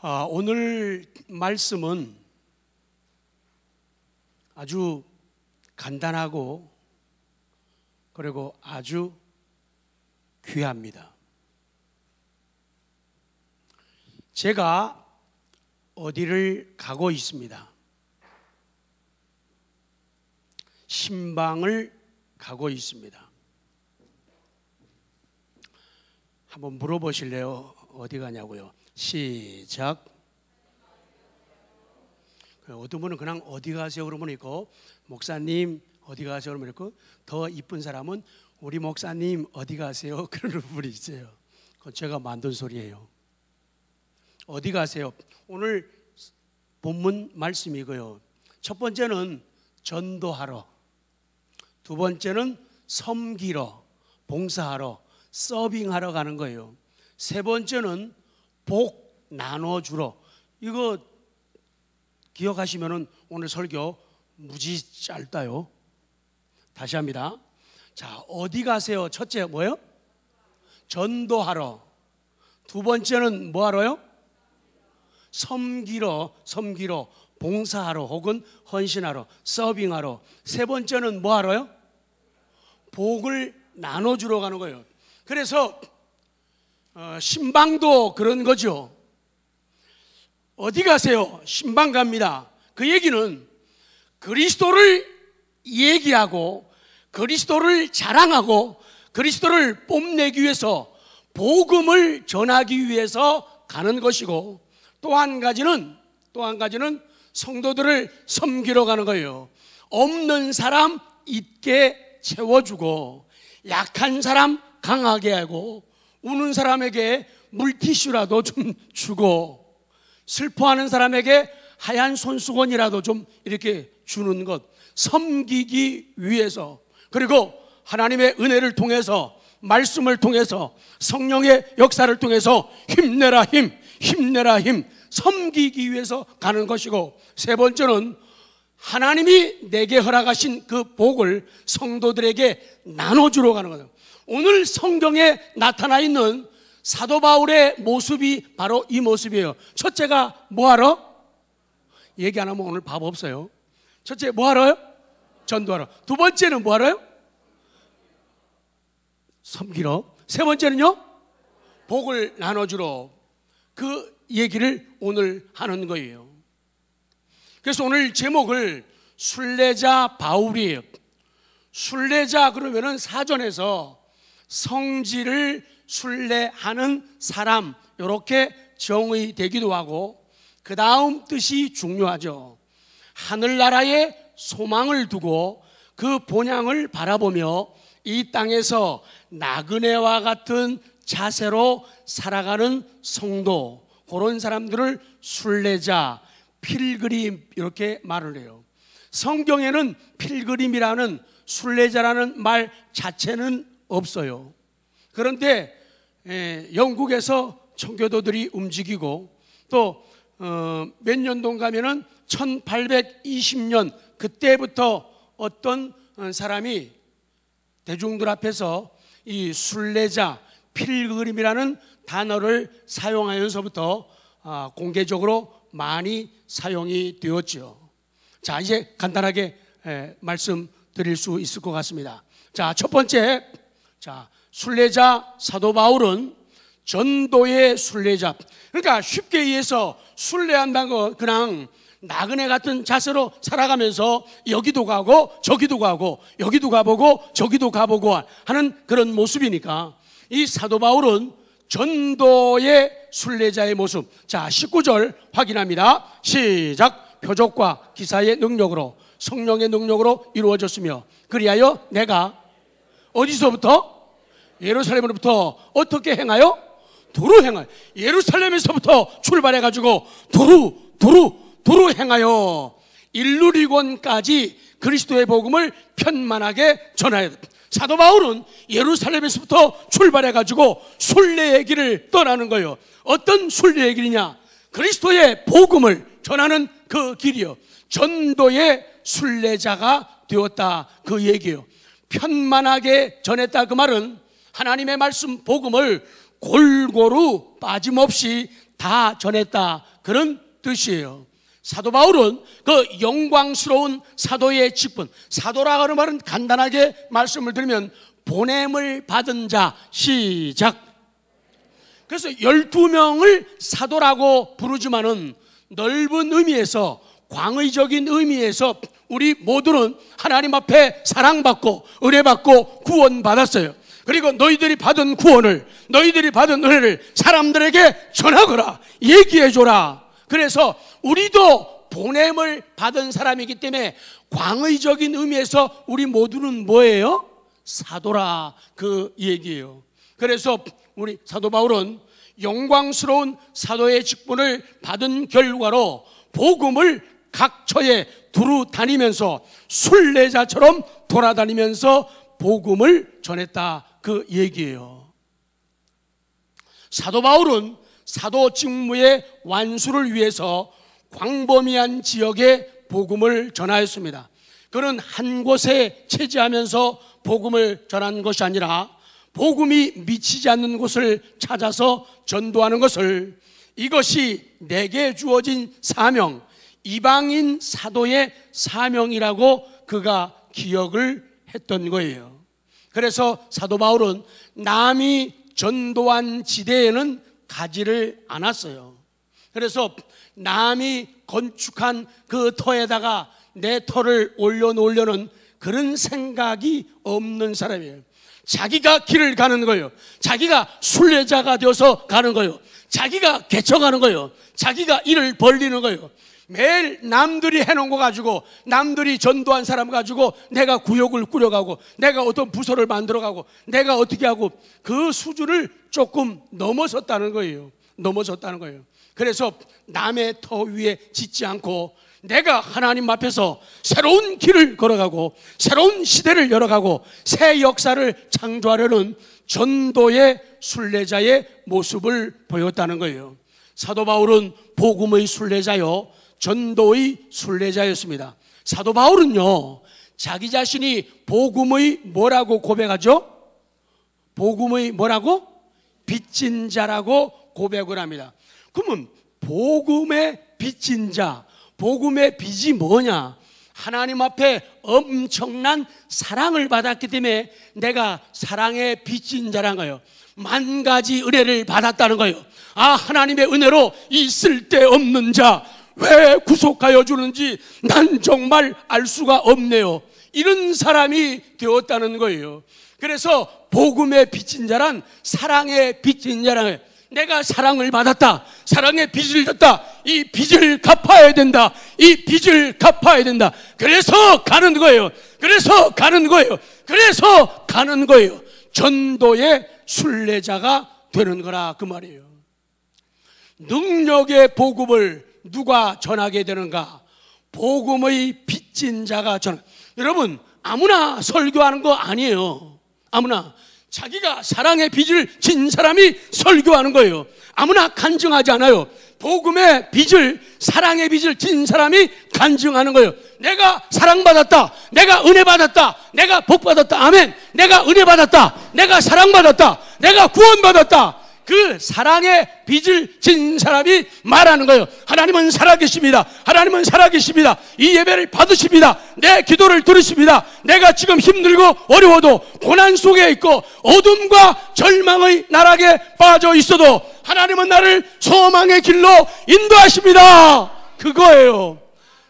오늘 말씀은 아주 간단하고 그리고 아주 귀합니다. 제가 어디를 가고 있습니다. 신방을 가고 있습니다. 한번 물어보실래요? 어디 가냐고요? 시작. 어떤 분은 그냥 어디 가세요? 그러면 있고, 목사님 어디 가세요? 그러면 있고, 더 이쁜 사람은 우리 목사님 어디 가세요? 그러는 분이 있어요. 그건 제가 만든 소리예요. 어디 가세요? 오늘 본문 말씀이고요. 첫 번째는 전도하러, 두 번째는 섬기러, 봉사하러, 서빙하러 가는 거예요. 세 번째는 복 나눠주러. 이거 기억하시면은 오늘 설교 무지 짧다요. 다시 합니다. 자, 어디 가세요? 첫째 뭐예요? 전도하러. 두 번째는 뭐 하러요? 섬기러, 봉사하러 혹은 헌신하러, 서빙하러. 세 번째는 뭐 하러요? 복을 나눠주러 가는 거예요. 그래서 신방도 그런 거죠. 어디 가세요? 신방 갑니다. 그 얘기는 그리스도를 얘기하고 그리스도를 자랑하고 그리스도를 뽐내기 위해서 복음을 전하기 위해서 가는 것이고, 또 한 가지는 성도들을 섬기러 가는 거예요. 없는 사람 있게 채워주고, 약한 사람 강하게 하고, 우는 사람에게 물티슈라도 좀 주고, 슬퍼하는 사람에게 하얀 손수건이라도 좀 이렇게 주는 것, 섬기기 위해서, 그리고 하나님의 은혜를 통해서, 말씀을 통해서, 성령의 역사를 통해서 힘내라 힘 섬기기 위해서 가는 것이고, 세 번째는 하나님이 내게 허락하신 그 복을 성도들에게 나눠주러 가는 거예요. 오늘 성경에 나타나 있는 사도 바울의 모습이 바로 이 모습이에요. 첫째가 뭐하러? 얘기 안 하면 오늘 밥 없어요. 첫째 뭐하러요? 전도하러. 두 번째는 뭐하러요? 섬기러. 세 번째는요? 복을 나눠주러. 그 얘기를 오늘 하는 거예요. 그래서 오늘 제목을 순례자 바울이에요. 순례자 그러면은 사전에서 성지를 순례하는 사람, 이렇게 정의되기도 하고, 그 다음 뜻이 중요하죠. 하늘나라에 소망을 두고 그 본향을 바라보며 이 땅에서 나그네와 같은 자세로 살아가는 성도, 그런 사람들을 순례자, 필그림 이렇게 말을 해요. 성경에는 필그림이라는, 순례자라는 말 자체는 없어요. 그런데 영국에서 청교도들이 움직이고, 또 몇 년동 가면은 1820년 그때부터 어떤 사람이 대중들 앞에서 이 순례자, 필그림이라는 단어를 사용하면서부터 공개적으로 많이 사용이 되었죠. 자, 이제 간단하게 말씀드릴 수 있을 것 같습니다. 자, 첫 번째, 자, 순례자 사도 바울은 전도의 순례자. 그러니까 쉽게 얘기해서 순례한다는 거 그냥 나그네 같은 자세로 살아가면서 여기도 가고 저기도 가고 여기도 가보고 저기도 가보고 하는 그런 모습이니까, 이 사도 바울은 전도의 순례자의 모습. 자, 19절 확인합니다. 시작. 표적과 기사의 능력으로, 성령의 능력으로 이루어졌으며, 그리하여 내가 어디서부터? 예루살렘으로부터 어떻게 행하여? 도로 행하여. 예루살렘에서부터 출발해가지고 도로 행하여 일루리곤까지 그리스도의 복음을 편만하게 전하여. 사도 바울은 예루살렘에서부터 출발해가지고 순례의 길을 떠나는 거예요. 어떤 순례의 길이냐? 그리스도의 복음을 전하는 그 길이요. 전도의 순례자가 되었다, 그 얘기예요. 편만하게 전했다, 그 말은 하나님의 말씀 복음을 골고루 빠짐없이 다 전했다, 그런 뜻이에요. 사도 바울은 그 영광스러운 사도의 직분, 사도라고 하는 말은 간단하게 말씀을 드리면 보냄을 받은 자, 시작. 그래서 12명을 사도라고 부르지만은 넓은 의미에서, 광의적인 의미에서 우리 모두는 하나님 앞에 사랑받고 은혜받고 구원받았어요. 그리고 너희들이 받은 구원을, 너희들이 받은 은혜를 사람들에게 전하거라, 얘기해줘라. 그래서 우리도 보냄을 받은 사람이기 때문에 광의적인 의미에서 우리 모두는 뭐예요? 사도라, 그 얘기예요. 그래서 우리 사도 바울은 영광스러운 사도의 직분을 받은 결과로 복음을 각 처에 두루 다니면서 순례자처럼 돌아다니면서 복음을 전했다, 그 얘기예요. 사도 바울은 사도 직무의 완수를 위해서 광범위한 지역에 복음을 전하였습니다. 그는 한 곳에 체지하면서 복음을 전한 것이 아니라 복음이 미치지 않는 곳을 찾아서 전도하는 것을, 이것이 내게 주어진 사명, 이방인 사도의 사명이라고 그가 기억을 했던 거예요. 그래서 사도 바울은 남이 전도한 지대에는 가지를 않았어요. 그래서 남이 건축한 그 터에다가 내 터를 올려놓으려는 그런 생각이 없는 사람이에요. 자기가 길을 가는 거예요. 자기가 순례자가 되어서 가는 거예요. 자기가 개척하는 거예요. 자기가 일을 벌리는 거예요. 매일 남들이 해놓은 거 가지고, 남들이 전도한 사람 가지고 내가 구역을 꾸려가고, 내가 어떤 부서를 만들어가고, 내가 어떻게 하고, 그 수준을 조금 넘어섰다는 거예요. 넘어섰다는 거예요. 그래서 남의 터 위에 짓지 않고 내가 하나님 앞에서 새로운 길을 걸어가고 새로운 시대를 열어가고 새 역사를 창조하려는 전도의 순례자의 모습을 보였다는 거예요. 사도 바울은 복음의 순례자요, 전도의 순례자였습니다. 사도 바울은요, 자기 자신이 복음의 뭐라고 고백하죠? 복음의 뭐라고? 빚진 자라고 고백을 합니다. 그러면 복음의 빚진 자, 복음의 빚이 뭐냐? 하나님 앞에 엄청난 사랑을 받았기 때문에 내가 사랑의 빚진 자란 거예요. 만 가지 은혜를 받았다는 거예요. 아, 하나님의 은혜로 이 쓸데없는 자 왜 구속하여 주는지 난 정말 알 수가 없네요. 이런 사람이 되었다는 거예요. 그래서 복음의 빚진 자란 사랑의 빚진 자란 거예요. 내가 사랑을 받았다, 사랑의 빚을 졌다, 이 빚을 갚아야 된다, 이 빚을 갚아야 된다. 그래서 가는 거예요. 그래서 가는 거예요. 그래서 가는 거예요. 전도의 순례자가 되는 거라, 그 말이에요. 능력의 복음을 누가 전하게 되는가? 복음의 빚진 자가 전하. 여러분, 아무나 설교하는 거 아니에요. 아무나. 자기가 사랑의 빚을 진 사람이 설교하는 거예요. 아무나 간증하지 않아요. 복음의 빚을, 사랑의 빚을 진 사람이 간증하는 거예요. 내가 사랑받았다, 내가 은혜받았다, 내가 복받았다, 아멘. 내가 은혜받았다, 내가 사랑받았다, 내가 구원받았다. 그 사랑의 빚을 진 사람이 말하는 거예요. 하나님은 살아계십니다. 하나님은 살아계십니다. 이 예배를 받으십니다. 내 기도를 들으십니다. 내가 지금 힘들고 어려워도 고난 속에 있고 어둠과 절망의 나락에 빠져 있어도 하나님은 나를 소망의 길로 인도하십니다. 그거예요.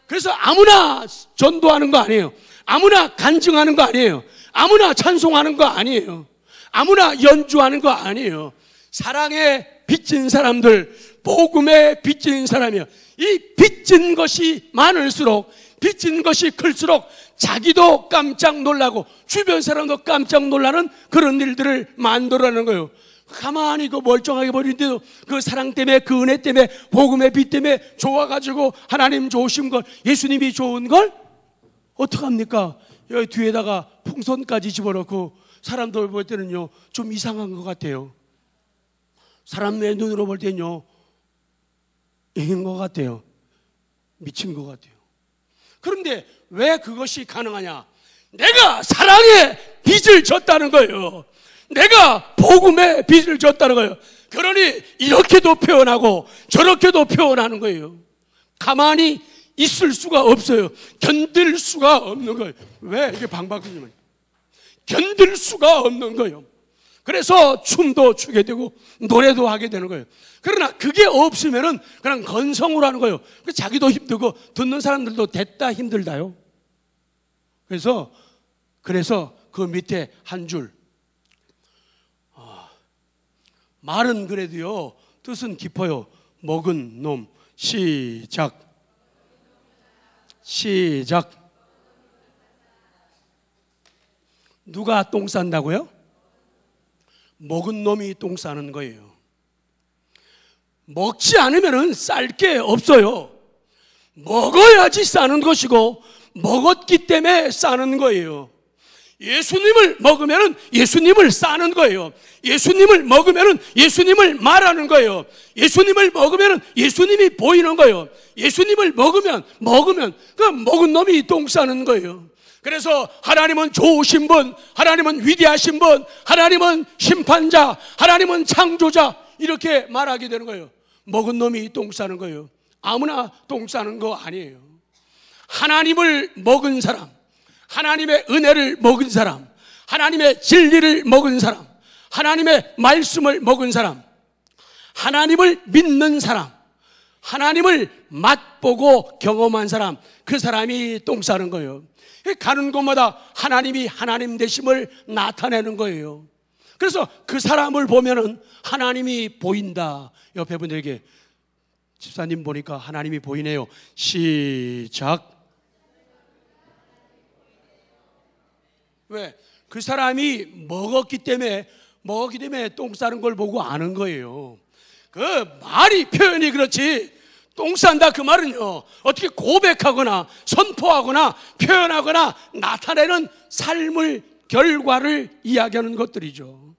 그래서 아무나 전도하는 거 아니에요. 아무나 간증하는 거 아니에요. 아무나 찬송하는 거 아니에요. 아무나 연주하는 거 아니에요. 사랑에 빚진 사람들, 복음에 빚진 사람이요. 이 빚진 것이 많을수록, 빚진 것이 클수록 자기도 깜짝 놀라고 주변 사람도 깜짝 놀라는 그런 일들을 만들어내는 거예요. 가만히 그 멀쩡하게 버리는데도 그 사랑 때문에, 그 은혜 때문에, 복음의 빚 때문에 좋아가지고 하나님 좋으신 걸, 예수님이 좋은 걸 어떡합니까? 여기 뒤에다가 풍선까지 집어넣고 사람들 볼 때는요 좀 이상한 것 같아요. 사람의 눈으로 볼 때는요 인인 것 같아요. 미친 것 같아요. 그런데 왜 그것이 가능하냐? 내가 사랑의 빚을 졌다는 거예요. 내가 복음의 빚을 졌다는 거예요. 그러니 이렇게도 표현하고 저렇게도 표현하는 거예요. 가만히 있을 수가 없어요. 견딜 수가 없는 거예요. 왜? 이게 방박이냐면 견딜 수가 없는 거예요. 그래서 춤도 추게 되고 노래도 하게 되는 거예요. 그러나 그게 없으면은 그냥 건성으로 하는 거예요. 자기도 힘들고 듣는 사람들도 됐다 힘들다요. 그래서 그 밑에 한 줄, 말은 그래도요 뜻은 깊어요. 먹은 놈. 시작. 누가 똥 싼다고요? 먹은 놈이 똥 싸는 거예요. 먹지 않으면 쌀 게 없어요. 먹어야지 싸는 것이고 먹었기 때문에 싸는 거예요. 예수님을 먹으면 예수님을 싸는 거예요. 예수님을 먹으면 예수님을 말하는 거예요. 예수님을 먹으면 예수님이 보이는 거예요. 예수님을 먹으면 그 먹은 놈이 똥 싸는 거예요. 그래서 하나님은 좋으신 분, 하나님은 위대하신 분, 하나님은 심판자, 하나님은 창조자, 이렇게 말하게 되는 거예요. 먹은 놈이 똥 싸는 거예요. 아무나 똥 싸는 거 아니에요. 하나님을 먹은 사람, 하나님의 은혜를 먹은 사람, 하나님의 진리를 먹은 사람, 하나님의 말씀을 먹은 사람, 하나님을 믿는 사람, 하나님을 맛보고 경험한 사람, 그 사람이 똥 싸는 거예요. 가는 곳마다 하나님이 하나님 되심을 나타내는 거예요. 그래서 그 사람을 보면은 하나님이 보인다. 옆에 분들에게, 집사님 보니까 하나님이 보이네요. 시작. 왜? 그 사람이 먹었기 때문에 똥 싸는 걸 보고 아는 거예요. 그 말이 표현이 그렇지, 똥 싼다 그 말은요, 어떻게 고백하거나 선포하거나 표현하거나 나타내는 삶의 결과를 이야기하는 것들이죠.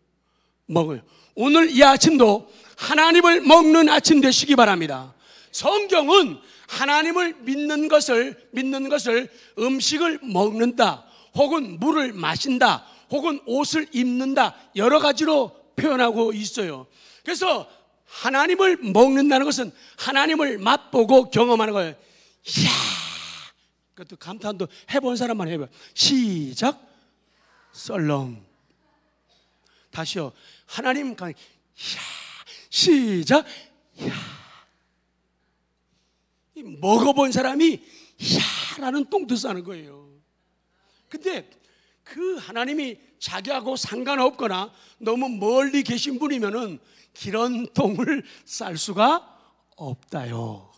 먹어요. 오늘 이 아침도 하나님을 먹는 아침 되시기 바랍니다. 성경은 하나님을 믿는 것을 음식을 먹는다, 혹은 물을 마신다, 혹은 옷을 입는다, 여러 가지로 표현하고 있어요. 그래서 하나님을 먹는다는 것은 하나님을 맛보고 경험하는 거예요. 이야, 그것도 감탄도 해본 사람만 해봐요. 시작. 썰렁. 다시요. 하나님 강. 이야, 시작. 이야. 먹어본 사람이 이야라는 똥도 싸는 거예요. 근데 그 하나님이 자기하고 상관없거나 너무 멀리 계신 분이면은 그런 똥을 쌀 수가 없다요.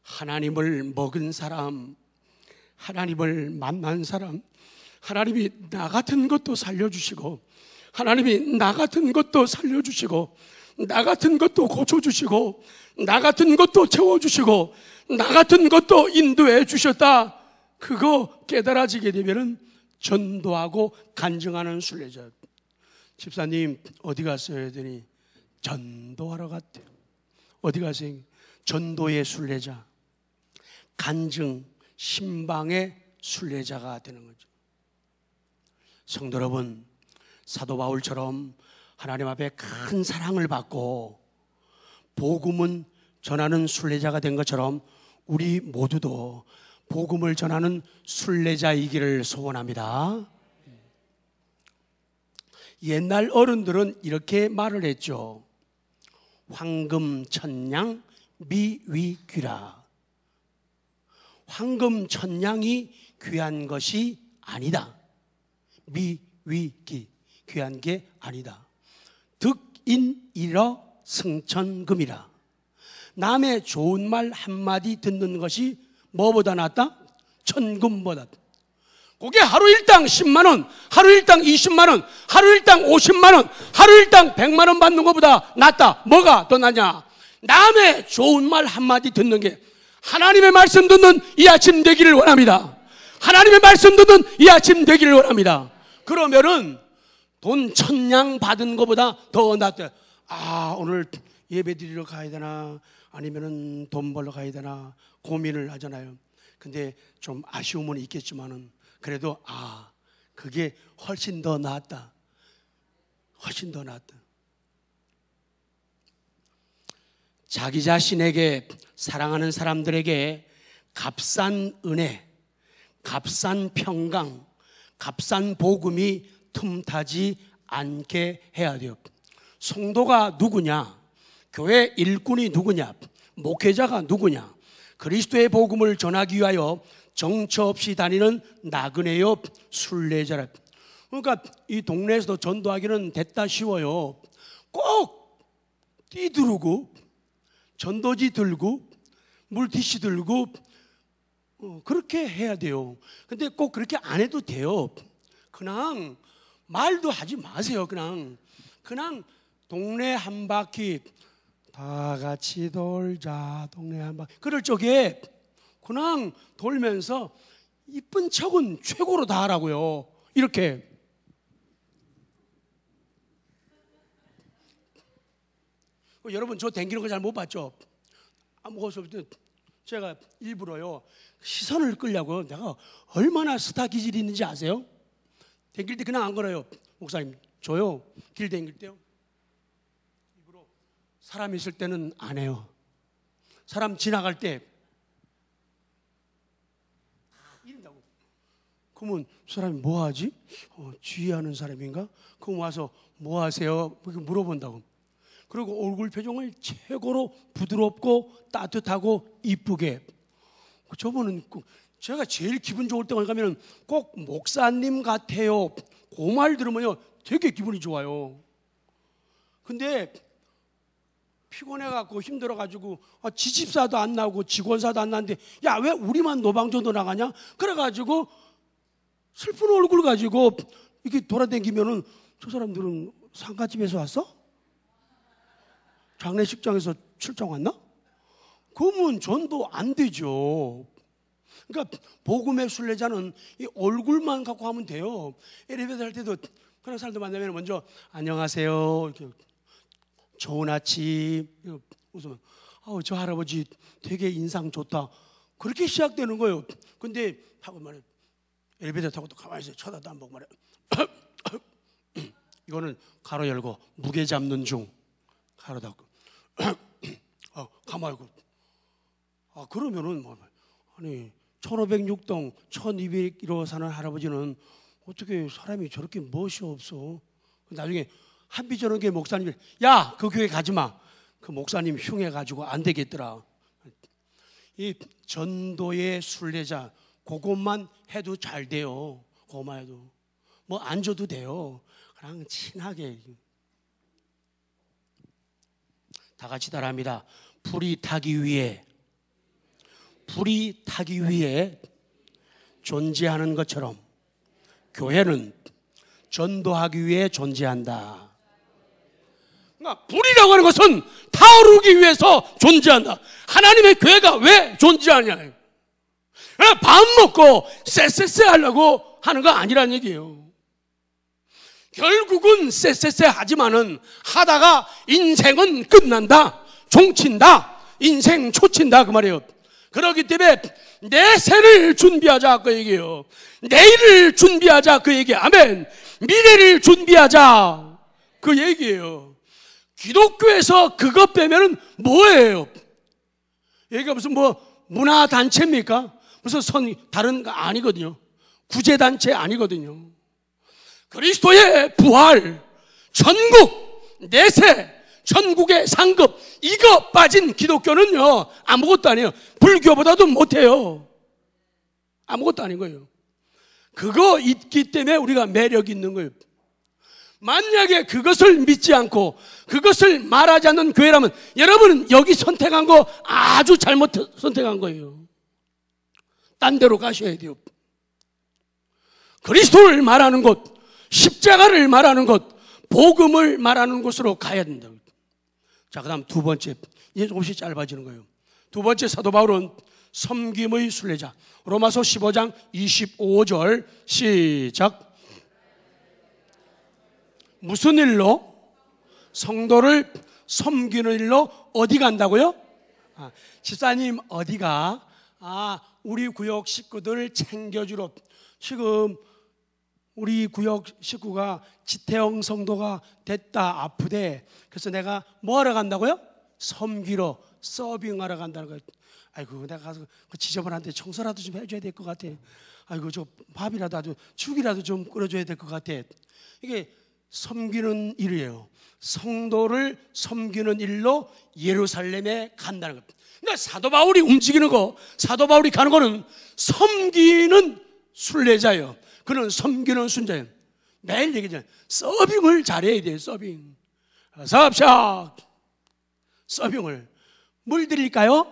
하나님을 먹은 사람, 하나님을 만난 사람, 하나님이 나 같은 것도 살려주시고, 하나님이 나 같은 것도 살려주시고, 나 같은 것도 고쳐주시고, 나 같은 것도 채워주시고, 나 같은 것도 인도해 주셨다. 그거 깨달아지게 되면은 전도하고 간증하는 순례자. 집사님 어디 갔어요? 했더니 전도하러 갔대요. 어디 가세요? 전도의 순례자, 간증, 신방의 순례자가 되는 거죠. 성도 여러분, 사도 바울처럼 하나님 앞에 큰 사랑을 받고 복음은 전하는 순례자가 된 것처럼 우리 모두도 복음을 전하는 순례자이기를 소원합니다. 옛날 어른들은 이렇게 말을 했죠. 황금 천냥 미위귀라. 황금 천냥이 귀한 것이 아니다. 미위귀, 귀한 게 아니다. 득인일어 승천금이라. 남의 좋은 말 한마디 듣는 것이 뭐보다 낫다? 천금보다. 그게 하루 일당 10만원, 하루 일당 20만원, 하루 일당 50만원, 하루 일당 100만원 받는 것보다 낫다. 뭐가 더 낫냐? 남의 좋은 말 한마디 듣는 게, 하나님의 말씀 듣는 이 아침 되기를 원합니다. 하나님의 말씀 듣는 이 아침 되기를 원합니다. 그러면은 돈 1000냥 받은 것보다 더 낫다. 아, 오늘 예배 드리러 가야 되나, 아니면은 돈 벌러 가야 되나 고민을 하잖아요. 근데 좀 아쉬움은 있겠지만은 그래도 그게 훨씬 더 낫다. 훨씬 더 낫다. 자기 자신에게, 사랑하는 사람들에게 값싼 은혜, 값싼 평강, 값싼 복음이 틈타지 않게 해야 돼요. 성도가 누구냐? 교회 일꾼이 누구냐? 목회자가 누구냐? 그리스도의 복음을 전하기 위하여 정처 없이 다니는 나그네요 순례자라. 그러니까 이 동네에서도 전도하기는 됐다 쉬워요. 꼭 뛰두르고 전도지 들고 물티슈 들고 그렇게 해야 돼요. 근데 꼭 그렇게 안 해도 돼요. 그냥 말도 하지 마세요. 그냥 동네 한 바퀴 다 같이 돌자, 동네 한 바퀴. 그럴 적에 그냥 돌면서 이쁜 척은 최고로 다 하라고요. 이렇게. 여러분 저 댕기는 거 잘 못 봤죠? 아무것도 없을 때 제가 일부러요 시선을 끌려고 내가 얼마나 스타 기질이 있는지 아세요? 댕길 때 그냥 안 걸어요. 목사님 저요 길 댕길 때요 일부러 사람 있을 때는 안 해요. 사람 지나갈 때 이런다고. 그러면 사람이 뭐 하지? 지휘하는 사람인가? 그럼 와서 뭐 하세요? 물어본다고. 그리고 얼굴 표정을 최고로 부드럽고 따뜻하고 이쁘게. 저분은 제가 제일 기분 좋을 때가 가면 꼭 목사님 같아요. 그 말 들으면요 되게 기분이 좋아요. 근데 피곤해갖고 힘들어가지고 지집사도 안 나오고 직원사도 안 나는데 야 왜 우리만 노방전도 나가냐? 그래가지고 슬픈 얼굴 가지고 이렇게 돌아다니면은 저 사람들은 상가집에서 왔어? 장례식장에서 출장 왔나? 그러면 전도 안 되죠. 그러니까 복음의 순례자는 이 얼굴만 갖고 하면 돼요. 엘리베이터 할 때도 그런 사람들 만나면 먼저 안녕하세요, 이렇게 좋은 아침 웃으면 저 할아버지 되게 인상 좋다. 그렇게 시작되는 거예요. 근데 하고 말해 엘리베이터 타고 또 가만히 있어요. 쳐다도 안 보고 말해 이거는 가로 열고 무게 잡는 중. 가로 닫고 가만히 있고 그러면은 아니 1506동 1201호 사는 할아버지는 어떻게 사람이 저렇게 멋이 없어. 나중에 한비전원교회 목사님이 야 그 교회 가지마. 그 목사님 흉해가지고 안 되겠더라. 이 전도의 순례자 그것만 해도 잘 돼요. 그것만 해도 뭐 안 줘도 돼요. 그냥 친하게. 다 같이 따라합니다. 불이 타기 위해 존재하는 것처럼 교회는 전도하기 위해 존재한다. 그러니까 불이라고 하는 것은 타오르기 위해서 존재한다. 하나님의 교회가 왜 존재하냐? 밥 먹고 쎄쎄쎄 하려고 하는 거 아니란 얘기예요. 결국은 쎄쎄쎄 하지만은 하다가 인생은 끝난다. 종친다. 인생 초친다 그 말이에요. 그렇기 때문에 내세를 준비하자 그 얘기예요. 내일을 준비하자 그 얘기. 아멘. 미래를 준비하자 그 얘기예요. 기독교에서 그것 빼면은 뭐예요? 여기가 무슨 문화단체입니까? 무슨 다른 거 아니거든요. 구제단체 아니거든요. 그리스도의 부활, 천국, 내세, 천국의 상급, 이거 빠진 기독교는요 아무것도 아니에요. 불교보다도 못해요. 아무것도 아닌 거예요. 그거 있기 때문에 우리가 매력 있는 거예요. 만약에 그것을 믿지 않고 그것을 말하지 않는 교회라면 여러분은 여기 선택한 거 아주 잘못 선택한 거예요. 딴 데로 가셔야 돼요. 그리스도를 말하는 곳, 십자가를 말하는 곳, 복음을 말하는 곳으로 가야 된다. 자, 그 다음 두 번째, 이제 조금씩 짧아지는 거예요. 두 번째 사도 바울은 섬김의 순례자. 로마서 15장 25절 시작. 무슨 일로? 성도를 섬기는 일로. 어디 간다고요? 집사님 어디가? 우리 구역 식구들 챙겨주러, 지금 우리 구역 식구가 지태영 성도가 됐다, 아프대. 그래서 내가 뭐 하러 간다고요? 섬기러, 서빙하러 간다는 거예요. 아이고, 내가 가서 그 지저분한테 청소라도 좀 해줘야 될 것 같아. 아이고, 저 밥이라도 아주 죽이라도 좀 끓여줘야 될 것 같아. 이게 섬기는 일이에요. 성도를 섬기는 일로 예루살렘에 간다는 것. 그러니까 사도 바울이 움직이는 거, 사도 바울이 가는 거는 섬기는 순례자예요. 그는 섬기는 순자예요. 매일 얘기잖아요. 서빙을 잘해야 돼요. 서빙. 섭샵. 서빙을. 물 드릴까요?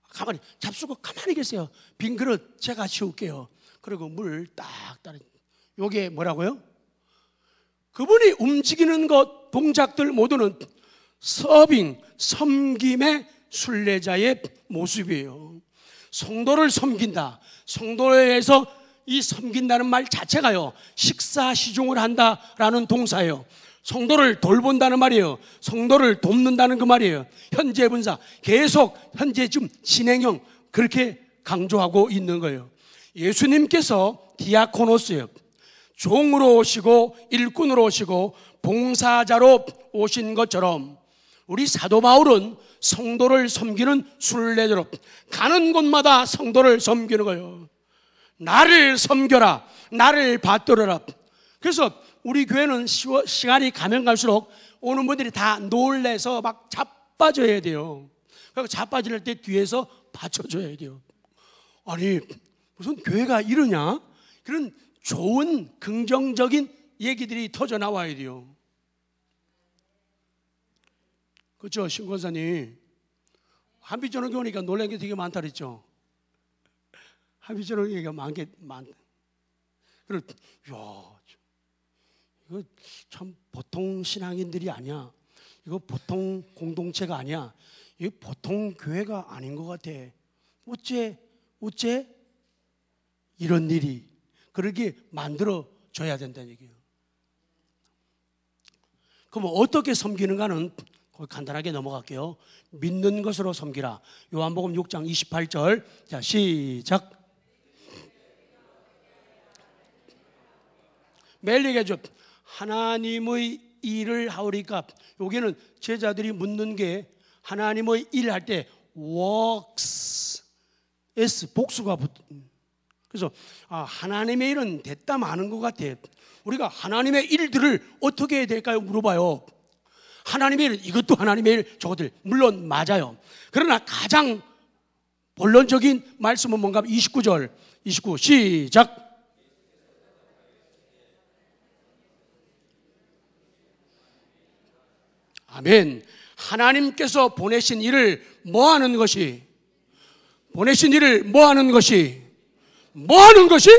가만히 잡수고 가만히 계세요. 빈 그릇 제가 치울게요. 그리고 물 딱 따르. 요게 뭐라고요? 그분이 움직이는 것, 동작들 모두는 서빙, 섬김의 순례자의 모습이에요. 성도를 섬긴다. 성도에서 이 섬긴다는 말 자체가요, 식사시중을 한다라는 동사예요. 성도를 돌본다는 말이에요. 성도를 돕는다는 그 말이에요. 현재 분사, 계속 현재 좀 진행형, 그렇게 강조하고 있는 거예요. 예수님께서 디아코노스예요. 종으로 오시고 일꾼으로 오시고 봉사자로 오신 것처럼 우리 사도 바울은 성도를 섬기는 순례자로 가는 곳마다 성도를 섬기는 거예요. 나를 섬겨라, 나를 받들어라. 그래서 우리 교회는 시간이 가면 갈수록 오는 분들이 다 놀래서 막 자빠져야 돼요. 그러니까 자빠질 때 뒤에서 받쳐줘야 돼요. 아니, 무슨 교회가 이러냐? 그런 좋은 긍정적인 얘기들이 터져 나와야 돼요. 그렇죠, 신권사님? 한빛저녁 오니까 놀란 게 되게 많다 그랬죠? 한빛저녁 얘기가 많다. 그래, 이거 참 보통 신앙인들이 아니야. 이거 보통 공동체가 아니야. 이거 보통 교회가 아닌 것 같아. 어째 이런 일이 그렇게 만들어져야 된다는 얘기예요. 그럼 어떻게 섬기는가는 간단하게 넘어갈게요. 믿는 것으로 섬기라. 요한복음 6장 28절. 자, 시작. 매일 얘기하죠. 하나님의 일을 하오리까. 여기는 제자들이 묻는 게 하나님의 일 할 때 works, s 복수가 그래서 하나님의 일은 됐다 마는 것 같아. 우리가 하나님의 일들을 어떻게 해야 될까요? 물어봐요. 하나님의 일, 이것도 하나님의 일, 저것들 물론 맞아요. 그러나 가장 본론적인 말씀은 뭔가 29절 29 시작. 아멘. 하나님께서 보내신 일을 뭐 하는 것이? 보내신 일을 뭐 하는 것이? 뭐 하는 것이?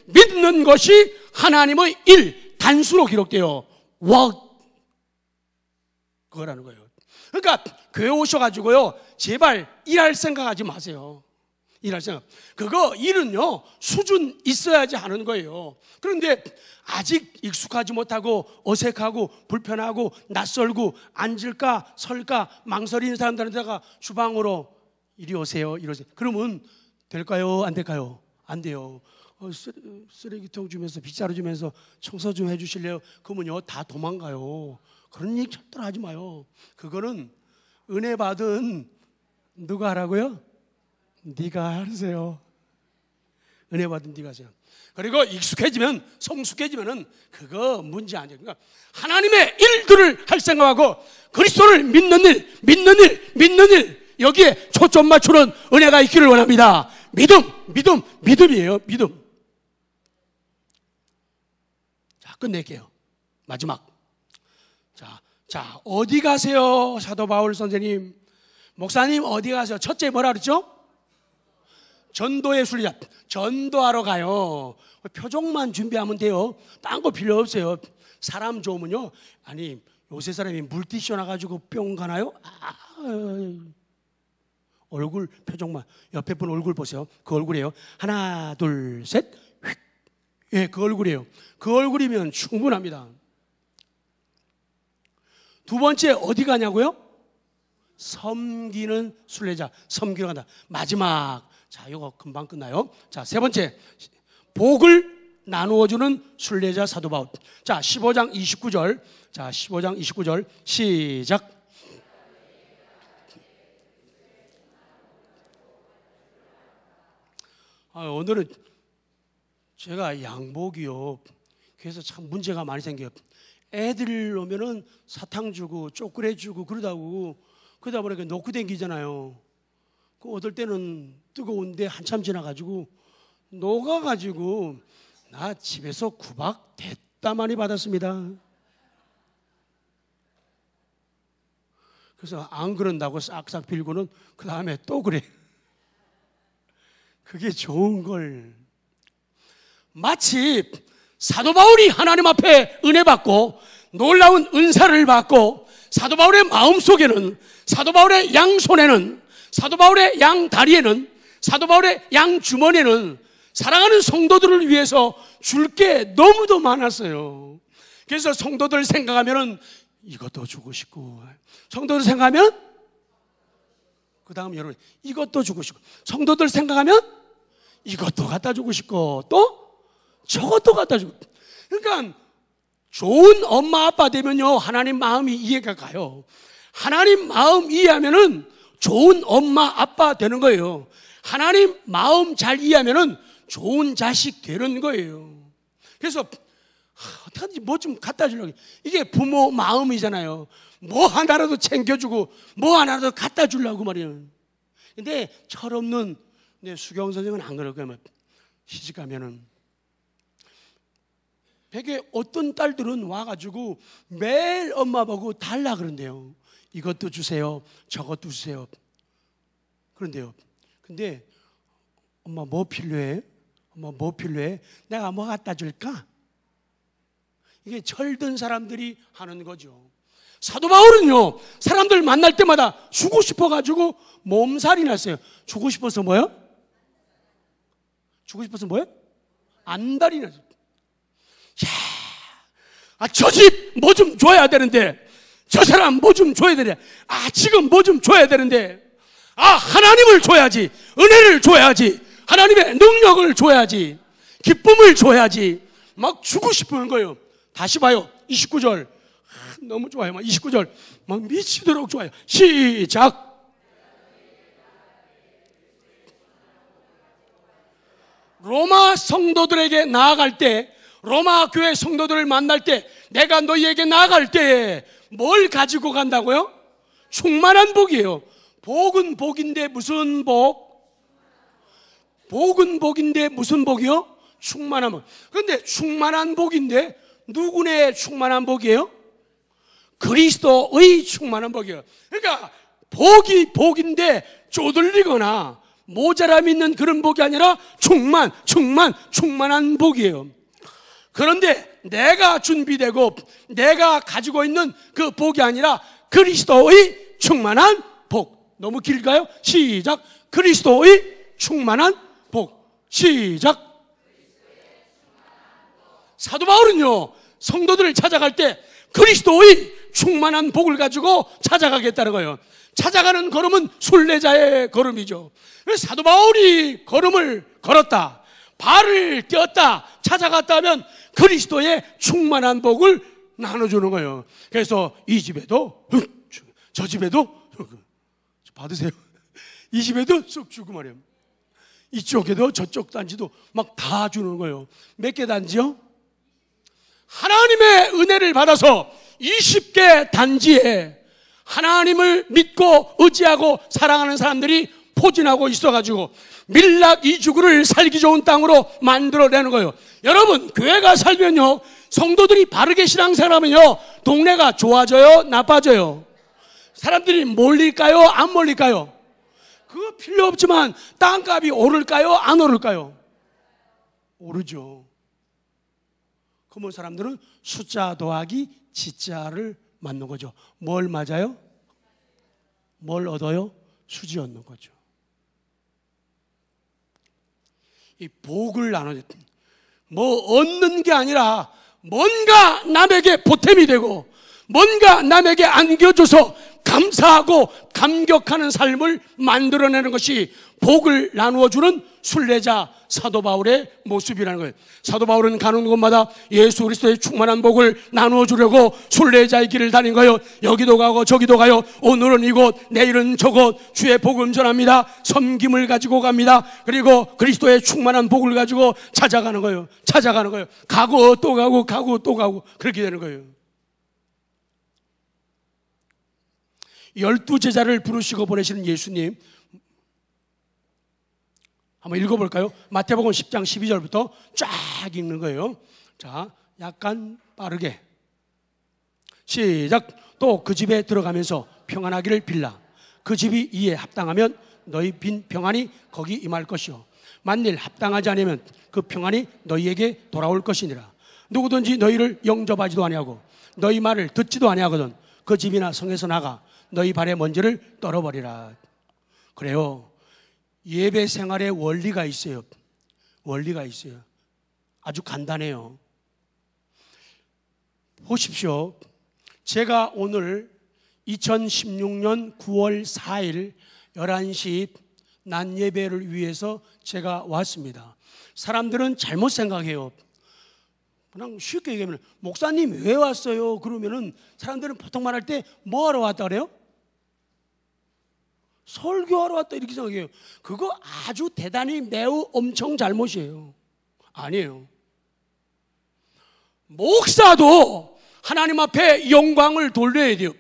믿는 것이 하나님의 일, 단수로 기록돼요. work. 그거라는 거예요. 그러니까 교회 오셔가지고요, 제발 일할 생각하지 마세요. 일할 생각. 그거 일은요, 수준 있어야지 하는 거예요. 그런데 아직 익숙하지 못하고 어색하고 불편하고 낯설고 앉을까 설까 망설이는 사람들한테다가 주방으로 이리 오세요, 이리 오세요. 그러면 될까요? 안 될까요? 안 돼요. 쓰레기통 주면서 빗자루 주면서 청소 좀 해주실래요? 그러면요, 다 도망가요. 그런 얘기 절대로 하지 마요. 그거는 은혜 받은 누가 하라고요? 네가 하세요. 은혜 받은 네가 하세요. 그리고 익숙해지면, 성숙해지면은 그거 문제 아니에요. 그러니까 하나님의 일들을 할 생각하고 그리스도를 믿는 일 여기에 초점 맞추는 은혜가 있기를 원합니다. 믿음이에요. 믿음. 자, 끝낼게요. 마지막. 자, 어디 가세요? 사도 바울 선생님. 목사님 어디 가세요? 첫째 뭐라 그랬죠? 전도의 순례자. 전도하러 가요. 표적만 준비하면 돼요. 딴 거 필요 없어요. 사람 좋으면요. 아니, 요새 사람이 물티슈 나가지고 뿅 가나요? 얼굴 표정만. 옆에 분 얼굴 보세요. 그 얼굴이에요. 하나, 둘, 셋. 휙. 예, 그 얼굴이에요. 그 얼굴이면 충분합니다. 두 번째 어디 가냐고요? 섬기는 순례자. 섬기러 간다. 마지막. 자, 이거 금방 끝나요. 자, 세 번째, 복을 나누어주는 순례자 사도 바울. 자, 15장 29절. 자, 15장 29절 시작. 오늘은 제가 양복이요. 그래서 참 문제가 많이 생겨요. 애들 오면은 사탕 주고 초콜릿 주고 그러다 보니까 놓고 댕기잖아요. 그 어떨 때는 뜨거운데 한참 지나가지고 녹아가지고 나 집에서 구박 대따 많이 받았습니다. 그래서 안 그런다고 싹싹 빌고는 그 다음에 또 그래. 그게 좋은 걸. 마치 사도 바울이 하나님 앞에 은혜 받고 놀라운 은사를 받고 사도 바울의 마음속에는, 사도 바울의 양손에는, 사도 바울의 양다리에는, 사도 바울의 양주머니에는 사랑하는 성도들을 위해서 줄 게 너무도 많았어요. 그래서 성도들 생각하면 이것도 주고 싶고, 성도들 생각하면 그 다음 여러분 이것도 주고 싶고, 성도들 생각하면 이것도 갖다 주고 싶고 또 저것도 갖다 주고. 그러니까 좋은 엄마 아빠 되면요 하나님 마음이 이해가 가요. 하나님 마음 이해하면은 좋은 엄마 아빠 되는 거예요. 하나님 마음 잘 이해하면은 좋은 자식 되는 거예요. 그래서 어떡하든지 뭐 좀 갖다 주려고. 이게 부모 마음이잖아요. 뭐 하나라도 챙겨주고 뭐 하나라도 갖다 주려고 말이에요. 근데 철없는 수경 선생은 안 그럴 거예요. 시집 가면은 베개 어떤 딸들은 와가지고 매일 엄마 보고 달라 그런대요. 이것도 주세요, 저것도 주세요. 그런데요. 근데 엄마 뭐 필요해? 엄마 뭐 필요해? 내가 뭐 갖다 줄까? 이게 철든 사람들이 하는 거죠. 사도 바울은요 사람들 만날 때마다 주고 싶어가지고 몸살이 났어요. 주고 싶어서 뭐요? 주고 싶어서 뭐요? 안달이 났어요. 저 집 뭐 좀 줘야 되는데, 저 사람 뭐 좀 줘야 되는데, 지금 뭐 좀 줘야 되는데, 하나님을 줘야지, 은혜를 줘야지, 하나님의 능력을 줘야지, 기쁨을 줘야지, 막 주고 싶은 거예요. 다시 봐요. 29절. 너무 좋아요. 막 29절. 막 미치도록 좋아요. 시작. 로마 성도들에게 나아갈 때, 로마 교회 성도들을 만날 때, 내가 너희에게 나아갈 때 뭘 가지고 간다고요? 충만한 복이에요. 복은 복인데 무슨 복? 복은 복인데 무슨 복이요? 충만한 복. 그런데 충만한 복인데 누구네 충만한 복이에요? 그리스도의 충만한 복이에요. 그러니까 복이 복인데 쪼들리거나 모자람 있는 그런 복이 아니라 충만한 복이에요. 그런데 내가 준비되고 내가 가지고 있는 그 복이 아니라 그리스도의 충만한 복. 너무 길까요? 시작. 그리스도의 충만한 복. 시작. 사도 바울은요 성도들을 찾아갈 때 그리스도의 충만한 복을 가지고 찾아가겠다는 거예요. 찾아가는 걸음은 순례자의 걸음이죠. 그래서 사도 바울이 걸음을 걸었다, 발을 떼었다, 찾아갔다 하면 그리스도의 충만한 복을 나눠주는 거예요. 그래서 이 집에도 저 집에도 받으세요. 이 집에도 쑥 주고 말이에요. 이쪽에도 저쪽 단지도 막 다 주는 거예요. 몇 개 단지요? 하나님의 은혜를 받아서 20개 단지에 하나님을 믿고 의지하고 사랑하는 사람들이 포진하고 있어가지고 밀락 이주구를 살기 좋은 땅으로 만들어내는 거예요. 여러분 교회가 살면요 성도들이 바르게 신앙생활하면요 동네가 좋아져요, 나빠져요? 사람들이 몰릴까요, 안 몰릴까요? 그거 필요 없지만 땅값이 오를까요, 안 오를까요? 오르죠. 그러면 사람들은 숫자 더하기 지자를 맞는 거죠. 뭘 맞아요? 뭘 얻어요? 수지 얻는 거죠. 이 복을 나눠, 뭐 얻는 게 아니라 뭔가 남에게 보탬이 되고 뭔가 남에게 안겨줘서 감사하고 감격하는 삶을 만들어내는 것이 복을 나누어주는 순례자 사도 바울의 모습이라는 거예요. 사도 바울은 가는 곳마다 예수 그리스도의 충만한 복을 나누어주려고 순례자의 길을 다닌 거예요. 여기도 가고 저기도 가요. 오늘은 이곳, 내일은 저곳, 주의 복음 전합니다. 섬김을 가지고 갑니다. 그리고 그리스도의 충만한 복을 가지고 찾아가는 거예요. 찾아가는 거예요. 가고 또 가고 가고 또 가고 그렇게 되는 거예요. 12제자를 부르시고 보내시는 예수님, 한번 읽어볼까요? 마태복음 10장 12절부터 쫙 읽는 거예요. 자, 약간 빠르게 시작. 또 그 집에 들어가면서 평안하기를 빌라. 그 집이 이에 합당하면 너희 빈 평안이 거기 임할 것이요, 만일 합당하지 않으면 그 평안이 너희에게 돌아올 것이니라. 누구든지 너희를 영접하지도 아니하고 너희 말을 듣지도 아니하거든 그 집이나 성에서 나가 너희 발의 먼지를 떨어버리라. 그래요. 예배 생활에 원리가 있어요. 원리가 있어요. 아주 간단해요. 보십시오. 제가 오늘 2016년 9월 4일 11시 낮 예배를 위해서 제가 왔습니다. 사람들은 잘못 생각해요. 그냥 쉽게 얘기하면 목사님 왜 왔어요? 그러면은 사람들은 보통 말할 때 뭐 하러 왔다 그래요? 설교하러 왔다 이렇게 생각해요. 그거 아주 대단히 매우 엄청 잘못이에요. 아니에요. 목사도 하나님 앞에 영광을 돌려야 돼요.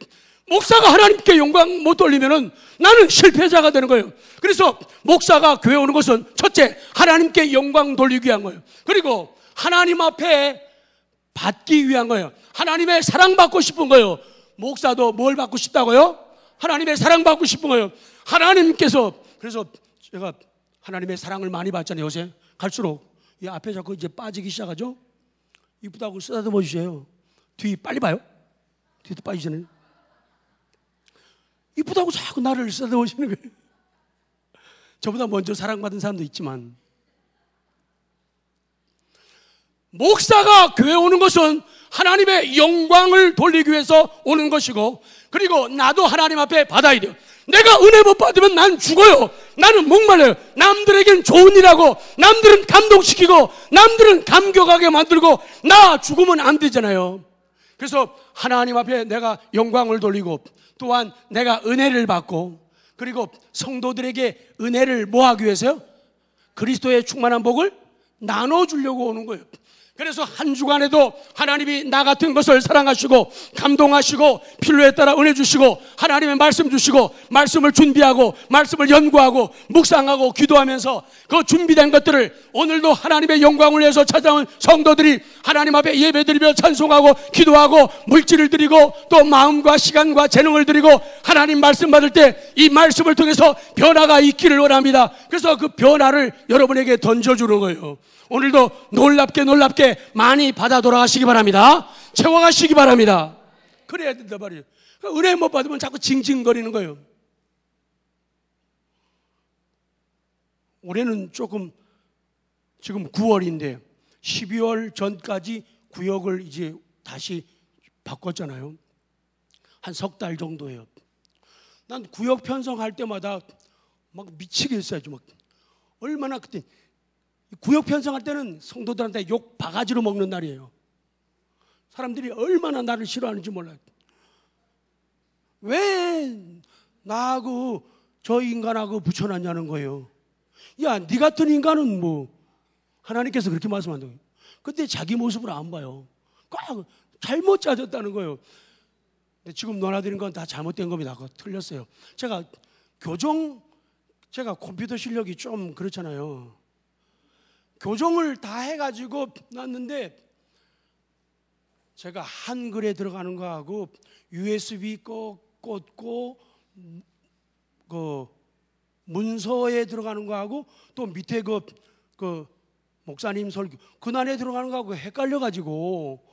목사가 하나님께 영광 못 돌리면은 나는 실패자가 되는 거예요. 그래서 목사가 교회 오는 것은 첫째, 하나님께 영광 돌리기 위한 거예요. 그리고 하나님 앞에 받기 위한 거예요. 하나님의 사랑받고 싶은 거예요. 목사도 뭘 받고 싶다고요? 하나님의 사랑받고 싶은 거예요. 하나님께서, 그래서 제가 하나님의 사랑을 많이 받잖아요. 요새 갈수록 이 앞에 자꾸 이제 빠지기 시작하죠. 이쁘다고 쓰다듬어 주세요. 뒤 빨리 봐요. 뒤도 빠지잖아요. 이쁘다고 자꾸 나를 쓰다듬어 주시는 거예요. 저보다 먼저 사랑받은 사람도 있지만, 목사가 교회 오는 것은 하나님의 영광을 돌리기 위해서 오는 것이고, 그리고 나도 하나님 앞에 받아야 돼요. 내가 은혜 못 받으면 난 죽어요. 나는 목말라요. 남들에겐 좋은 일하고 남들은 감동시키고 남들은 감격하게 만들고 나 죽으면 안 되잖아요. 그래서 하나님 앞에 내가 영광을 돌리고, 또한 내가 은혜를 받고, 그리고 성도들에게 은혜를 뭐 하기 위해서요? 그리스도의 충만한 복을 나눠주려고 오는 거예요. 그래서 한 주간에도 하나님이 나 같은 것을 사랑하시고 감동하시고 필요에 따라 은혜 주시고 하나님의 말씀 주시고 말씀을 준비하고 말씀을 연구하고 묵상하고 기도하면서 그 준비된 것들을 오늘도 하나님의 영광을 위해서 찾아온 성도들이 하나님 앞에 예배드리며 찬송하고 기도하고 물질을 드리고 또 마음과 시간과 재능을 드리고 하나님 말씀 받을 때 이 말씀을 통해서 변화가 있기를 원합니다. 그래서 그 변화를 여러분에게 던져주는 거예요. 오늘도 놀랍게 많이 받아 돌아가시기 바랍니다. 채워가시기 바랍니다. 그래야 된단 말이에요. 그러니까 은혜 못 받으면 자꾸 징징거리는 거예요. 올해는 조금, 지금 9월인데 12월 전까지 구역을 이제 다시 바꿨잖아요. 한 석 달 정도예요. 난 구역 편성할 때마다 막 미치겠어요. 막 얼마나 그때 구역 편성할 때는 성도들한테 욕 바가지로 먹는 날이에요. 사람들이 얼마나 나를 싫어하는지 몰라요. 왜 나하고 저 인간하고 붙여놨냐는 거예요. 야, 네 같은 인간은 뭐 하나님께서 그렇게 말씀한다고요. 근데 자기 모습을 안 봐요. 꼭 잘못 짜졌다는 거예요. 근데 지금 논하드린 건 다 잘못된 겁니다. 그거 틀렸어요. 제가 컴퓨터 실력이 좀 그렇잖아요. 교정을 다 해가지고 놨는데 제가 한글에 들어가는 거하고 USB 꽂고 그 문서에 들어가는 거하고 또 밑에 그 목사님 설교 그날에 들어가는 거하고 헷갈려가지고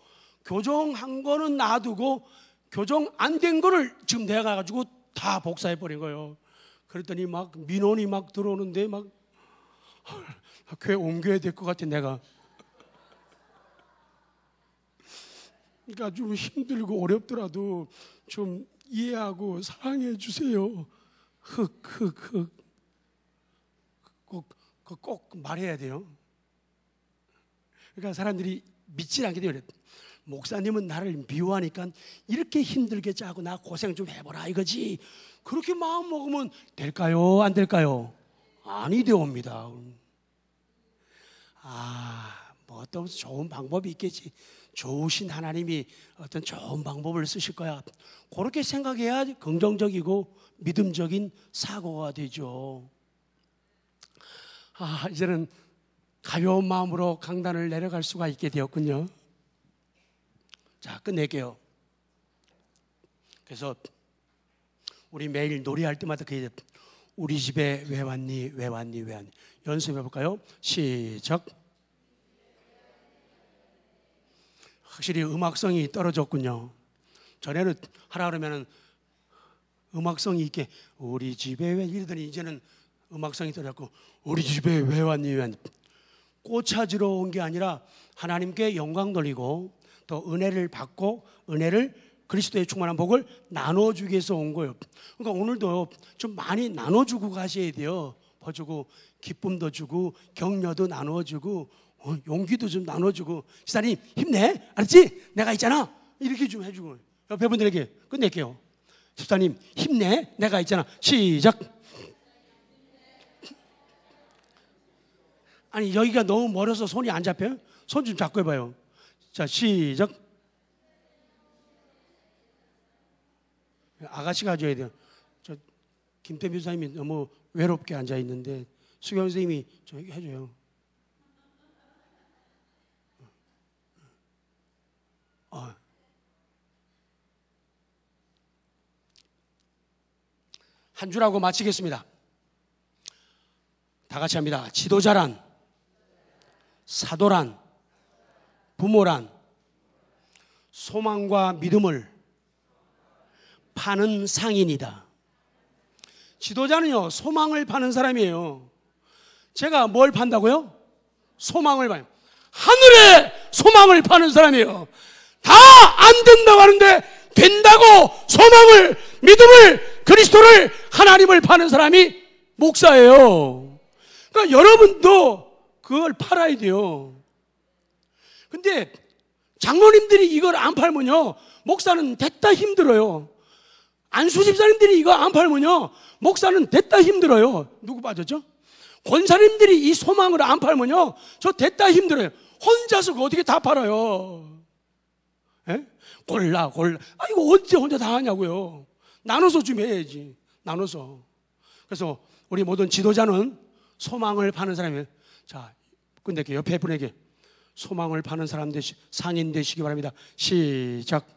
교정한 거는 놔두고 교정 안 된 거를 지금 내가 가지고 다 복사해 버린 거예요. 그랬더니 막 민원이 막 들어오는데 막 교회 옮겨야 될 것 같아 내가. 그러니까 좀 힘들고 어렵더라도 좀 이해하고 사랑해 주세요. 흑. 꼭 말해야 돼요. 그러니까 사람들이 믿지 않게 돼요. 목사님은 나를 미워하니까 이렇게 힘들게 짜고 나 고생 좀 해보라 이거지. 그렇게 마음 먹으면 될까요? 안 될까요? 아니 되옵니다. 뭐 어떤 좋은 방법이 있겠지. 좋으신 하나님이 어떤 좋은 방법을 쓰실 거야. 그렇게 생각해야 긍정적이고 믿음적인 사고가 되죠. 이제는 가벼운 마음으로 강단을 내려갈 수가 있게 되었군요. 자, 끝낼게요. 그래서 우리 매일 노래할 때마다 우리 집에 왜 왔니 왜 왔니 왜 왔니 연습해 볼까요? 시작. 확실히 음악성이 떨어졌군요. 전에는 하라 그러면은 음악성이 있게 우리 집에 왜 이러더니 이제는 음악성이 떨어졌고 우리 집에 왜 왔니 왜 왔니. 꽃 찾으러 온 게 아니라 하나님께 영광 돌리고 또 은혜를 받고 은혜를 그리스도의 충만한 복을 나눠주기 위해서 온 거예요. 그러니까 오늘도 좀 많이 나눠주고 가셔야 돼요. 퍼주고 기쁨도 주고 격려도 나눠주고 용기도 좀 나눠주고 집사님 힘내 알았지? 내가 있잖아 이렇게 좀 해주고 옆에 분들에게 끝낼게요. 집사님 힘내 내가 있잖아. 시작. 아니 여기가 너무 멀어서 손이 안 잡혀요? 손 좀 잡고 해봐요. 자 시작. 아가씨가 해줘야 돼요. 저 김태빈 선생님이 너무 외롭게 앉아 있는데 수경 선생님이 저 해줘요. 한 줄하고 마치겠습니다. 다 같이 합니다. 지도자란, 사도란, 부모란, 소망과 믿음을 파는 상인이다. 지도자는요, 소망을 파는 사람이에요. 제가 뭘 판다고요? 소망을 파요. 하늘의 소망을 파는 사람이에요. 다 안 된다고 하는데 된다고 소망을, 믿음을, 그리스도를, 하나님을 파는 사람이 목사예요. 그러니까 여러분도 그걸 팔아야 돼요. 근데 장로님들이 이걸 안 팔면요, 목사는 됐다 힘들어요. 안수 집사님들이 이거 안 팔면요, 목사는 됐다 힘들어요. 누구 빠졌죠? 권사님들이 이 소망을 안 팔면요, 저 됐다 힘들어요. 혼자서 그거 어떻게 다 팔아요? 에? 골라. 이거 언제 혼자 다 하냐고요. 나눠서 좀 해야지. 나눠서. 그래서 우리 모든 지도자는 소망을 파는 사람이에요. 자, 근데 옆에 분에게 소망을 파는 사람 상인 되시기 바랍니다. 시작.